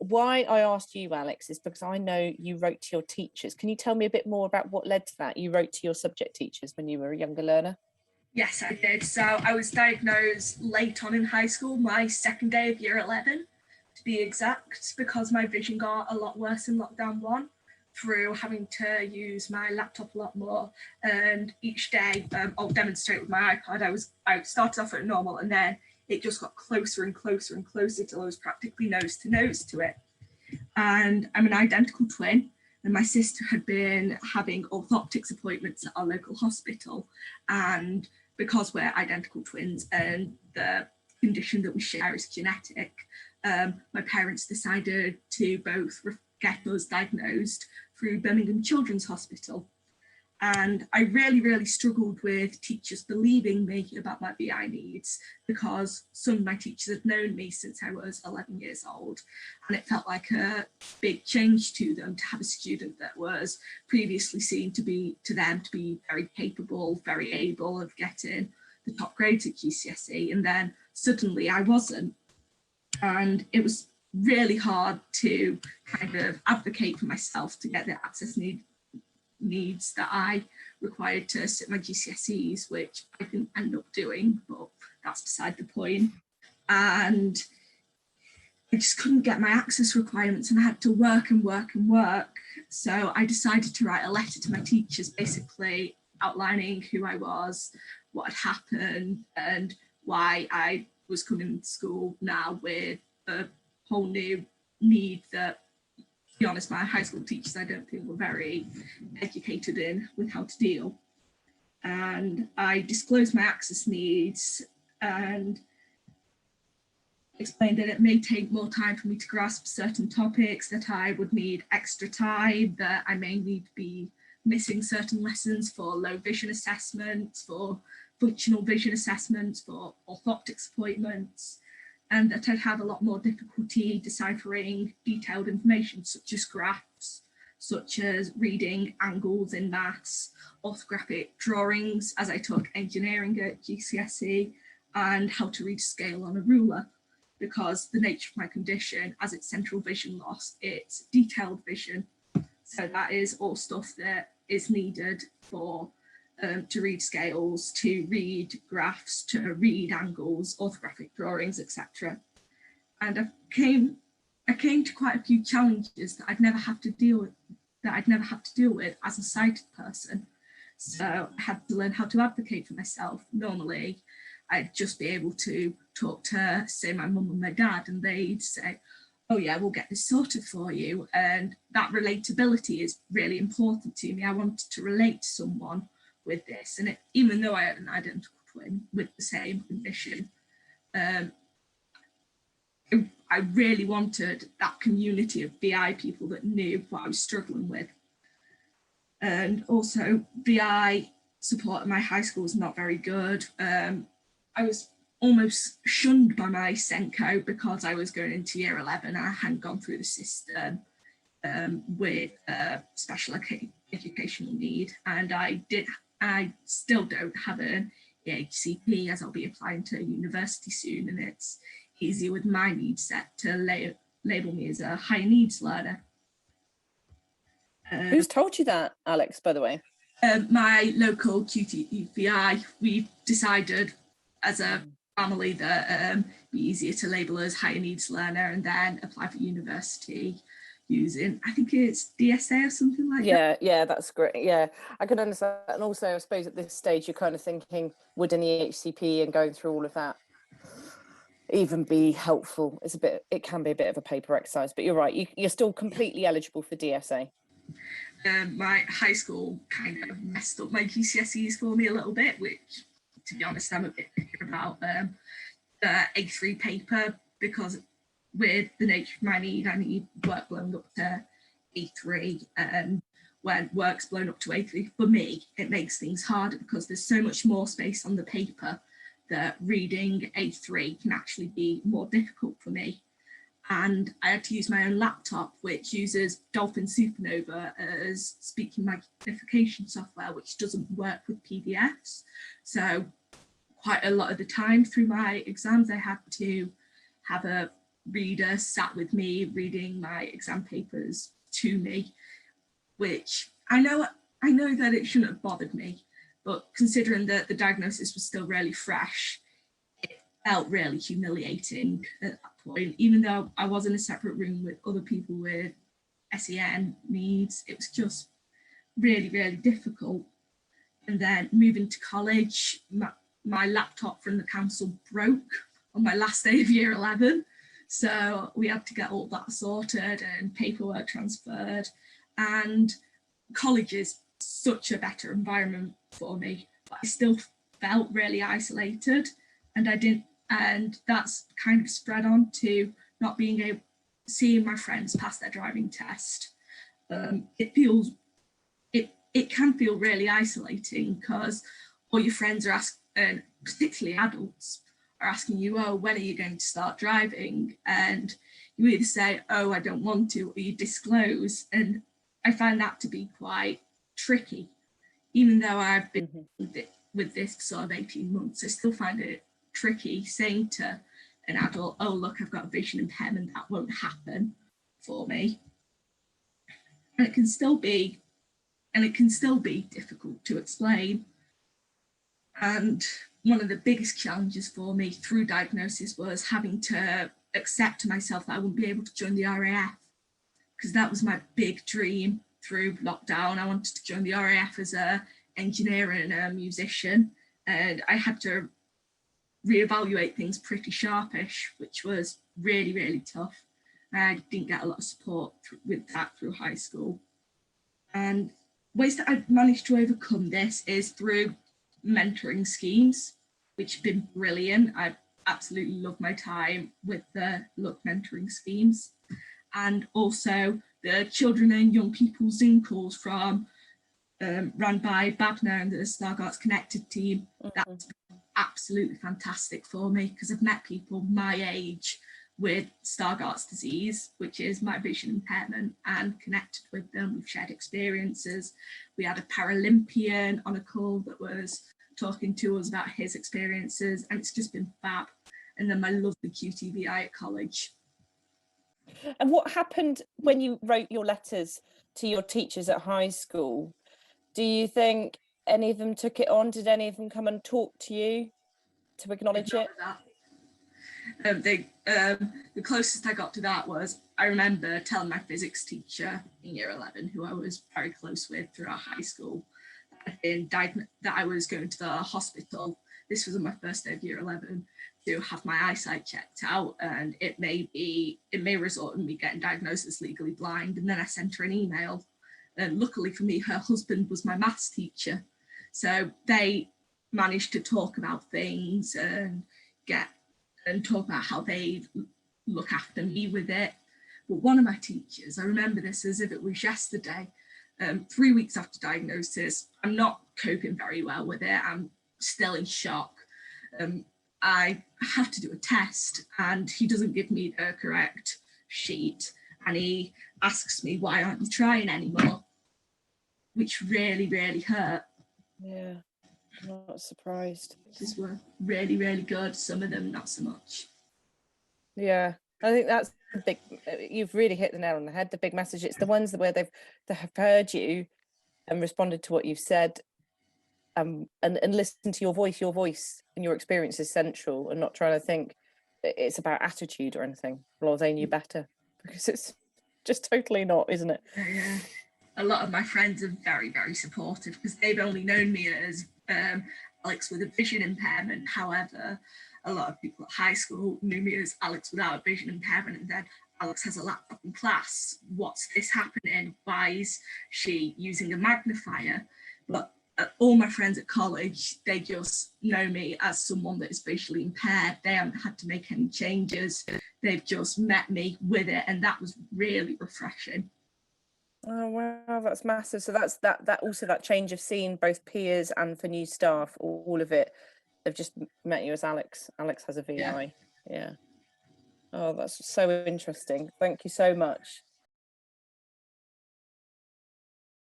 why I asked you, Alex, is because I know you wrote to your teachers. Can you tell me a bit more about what led to that? You wrote to your subject teachers when you were a younger learner? Yes, I did. So I was diagnosed late on in high school, my second day of year 11, to be exact, because my vision got a lot worse in lockdown 1 through having to use my laptop a lot more. And each day, I'll demonstrate with my iPad, I started off at normal, and then it just got closer and closer and closer till I was practically nose to it. And I'm an identical twin, and my sister had been having orthoptics appointments at our local hospital, and because we're identical twins and the condition that we share is genetic, my parents decided to both get us diagnosed through Birmingham Children's Hospital. And I really struggled with teachers believing me about my VI needs, because some of my teachers had known me since I was 11 years old. And it felt like a big change to them to have a student that was previously seen to be very capable, very able of getting the top grades at GCSE. And then suddenly I wasn't. And it was really hard to kind of advocate for myself to get the access needs that I required to sit my GCSEs, which I didn't end up doing, but that's beside the point. And I just couldn't get my access requirements, and I had to work and work and work. So I decided to write a letter to my teachers, basically outlining who I was, what had happened, and why I was coming to school now with a whole new need that, to be honest, my high school teachers I don't think were very educated in with how to deal. And I disclosed my access needs and explained that it may take more time for me to grasp certain topics, that I would need extra time, that I may need to be missing certain lessons for low vision assessments, for functional vision assessments, for orthoptics appointments, and that I'd have a lot more difficulty deciphering detailed information such as graphs, such as reading angles in maths, orthographic drawings as I took engineering at GCSE, and how to read scale on a ruler, because the nature of my condition, as it's central vision loss, it's detailed vision. So that is all stuff that is needed for to read scales, to read graphs, to read angles, orthographic drawings, etc. And I came to quite a few challenges that I'd never have to deal with as a sighted person. So I had to learn how to advocate for myself. Normally, I'd just be able to talk to, say, my mum and my dad, and they'd say, oh yeah, we'll get this sorted for you. And that relatability is really important to me. I wanted to relate to someone with this. And even though I had an identical twin with the same condition, I really wanted that community of VI people that knew what I was struggling with. And also, VI support at my high school was not very good. I was almost shunned by my Senko because I was going into year 11 and I hadn't gone through the system with special educational need. And I still don't have an EHCP, as I'll be applying to university soon, and it's easier with my needs set to label me as a high needs learner. Who's told you that, Alex, by the way? My local QTVI, we've decided as a family that it'd be easier to label as higher needs learner and then apply for university using, I think it's DSA or something like that. Yeah, that's great. Yeah, I can understand. And also, I suppose at this stage, you're kind of thinking, would an EHCP and going through all of that even be helpful? It can be a bit of a paper exercise, but you're right. You're still completely eligible for DSA. My high school kind of messed up my GCSEs for me a little bit, which, to be honest, I'm a bit picky about the A3 paper, because with the nature of my need, I need work blown up to A3, and when work's blown up to A3, for me, it makes things harder because there's so much more space on the paper that reading A3 can actually be more difficult for me. And I had to use my own laptop, which uses Dolphin Supernova as speaking magnification software, which doesn't work with PDFs. So quite a lot of the time through my exams, I had to have a reader sat with me reading my exam papers to me, which I know that it shouldn't have bothered me, but considering that the diagnosis was still really fresh, it felt really humiliating at that point. Even though I was in a separate room with other people with SEN needs, it was just really, really difficult. And then moving to college, my laptop from the council broke on my last day of year 11. So we had to get all that sorted and paperwork transferred. And college is such a better environment for me, but I still felt really isolated, and that's kind of spread on to not being able seeing my friends pass their driving test. It can feel really isolating because all your friends are asking, particularly adults, are asking you, oh, when are you going to start driving? And you either say, oh, I don't want to, or you disclose. And I find that to be quite tricky. Even though I've been with this for sort of 18 months, I still find it tricky saying to an adult, oh, look, I've got a vision impairment, that won't happen for me. And it can still be difficult to explain. And one of the biggest challenges for me through diagnosis was having to accept to myself that I wouldn't be able to join the RAF, because that was my big dream through lockdown. I wanted to join the RAF as an engineer and a musician, and I had to reevaluate things pretty sharpish, which was really, really tough. I didn't get a lot of support with that through high school. And ways that I've managed to overcome this is through mentoring schemes, which have been brilliant. I absolutely love my time with the Look mentoring schemes, and also the children and young people Zoom calls from run by Babna and the Stargarts Connected team. That's been absolutely fantastic for me, because I've met people my age with Stargardt's disease, which is my vision impairment, and connected with them. We've shared experiences. We had a Paralympian on a call that was talking to us about his experiences, and it's just been fab. And then my lovely QTVI at college. And what happened when you wrote your letters to your teachers at high school? Do you think any of them took it on? Did any of them come and talk to you to acknowledge it? The closest I got to that was, I remember telling my physics teacher in year 11, who I was very close with throughout high school, that I was going to the hospital. This was on my first day of year 11, to have my eyesight checked out, and it may result in me getting diagnosed as legally blind. And then I sent her an email, and luckily for me, her husband was my maths teacher, so they managed to talk about things and talk about how they look after me with it. But one of my teachers, I remember this as if it was yesterday, 3 weeks after diagnosis, I'm not coping very well with it. I'm still in shock. I have to do a test, and he doesn't give me the correct sheet, and he asks me, why aren't you trying anymore? Which really, really hurt. Yeah, I'm not surprised. These were really, really good. Some of them not so much. Yeah, I think that's the big, you've really hit the nail on the head, the big message. It's the ones where they have heard you and responded to what you've said, and listen to your voice and your experience is central, and not trying to think it's about attitude or anything, or they knew better, because it's just totally not, isn't it? Yeah. A lot of my friends are very, very supportive, because they've only known me as Alex with a vision impairment. However, a lot of people at high school knew me as Alex without a vision impairment, and then Alex has a laptop in class. What's this happening? Why is she using a magnifier? But all my friends at college, they just know me as someone that is visually impaired. They haven't had to make any changes. They've just met me with it, and that was really refreshing. Oh wow, that's massive. So that's that also, that change of scene, both peers and for new staff, all of it. They've just met you as Alex. Alex has a VI. Yeah. Oh, that's so interesting. Thank you so much.